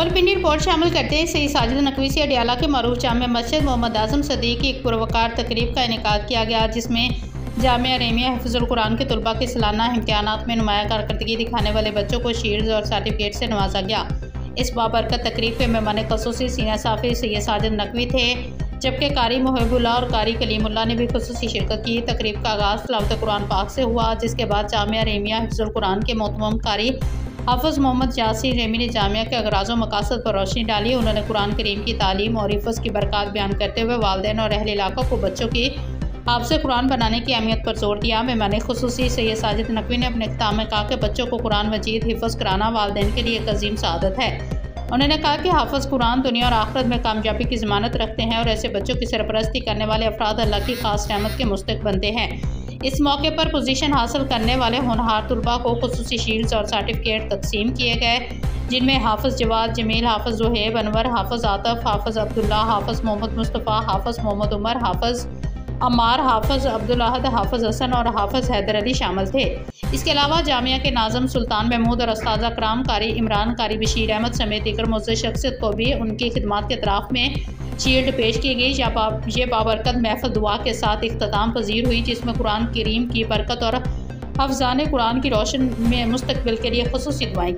Rawalpindi report शामिल करते हैं सही साजिद नकवी से अडियाला के मरूफ जामिया मस्जिद मोहम्मद आजम सदीक की एक पुरवकार तकरीब का इनेकाद किया गया, जिसमें जामिया रहीमिया हिफ्ज़ुल कुरान के तलबा के सालाना इम्तिहानात में नुमाया कारकर्दगी दिखाने वाले बच्चों को शील्ड और सर्टिफिकेट से नवाजा गया। इस बाबरकत तकरीब के मेहमान ख़ुसूसी सीनियर साफ़ी सैयद साजिद नकवी थे, जबकि कारी मुहिबुल्लाह और कारी कलीमुल्लाह ने भी ख़ुसूसी शिरकत की। तकरीब का आगाज़ तिलावत कुरान पाक से हुआ, जिसके बाद जामिया रहीमिया हिफ्ज़ुल कुरान के मोहतरम कारी हाफ़िज़ मोहम्मद यासीर रेमी ने जामिया के अगराज़ व मकासद पर रोशनी डाली। उन्होंने कुरान करीम की तालीम और हिफ़्ज़ की बरक़ात बयान करते हुए वालिदैन और अहले इलाक़ा को बच्चों की हाफ़िज़ कुरान बनाने की अहमियत पर जोर दिया। मेहमान ख़ुसूसी सैयद साजिद नकवी ने अपने ख़िताब में कहा कि बच्चों को कुरान मजीद हिफ़्ज़ कराना वालिदैन के लिए एक अज़ीम सआदत है। उन्होंने कहा कि हाफ़िज़ कुरान दुनिया और आखिरत में कामयाबी की ज़मानत रखते हैं और ऐसे बच्चों की सरपरस्ती करने वाले अफराद अल्लाह की खास रहमत के मुस्तहिक़ बनते हैं। इस मौके पर पोजीशन हासिल करने वाले होनहार तलबा को खुसूसी शील्ड्स और सर्टिफिकेट तकसीम किए गए, जिनमें हाफ़िज़ जवाद जमील, हाफ़िज़ ज़ुहैब अनवर, हाफ़िज़ आतफ़, हाफ़िज़ अब्दुल्ला, हाफ़िज़ मोहम्मद मुस्तफ़ा, हाफ़िज़ मोहम्मद उमर, हाफ़िज़ अम्मार, हाफ़िज़ अब्दुल अहद, हाफ़िज़ हसन और हाफ़िज़ हैदर अली शामिल थे। इसके अलावा जामिया के नाज़िम सुल्तान महमूद और उस्ताद कराम कारी इमरान, कारी बशीर अहमद समेत दीगर मुअज़्ज़ज़ शख्सियत को भी उनकी खिदमत के तरफ में शील्ड पेश की गई। ये बाबरकत महफिल दुआ के साथ इख्तिताम पजीर हुई, जिसमें कुरान करीम की बरकत और हफ्ज़ान कुरान की रोशन में मुस्तक़बिल के लिए ख़ुसूसी दुआएं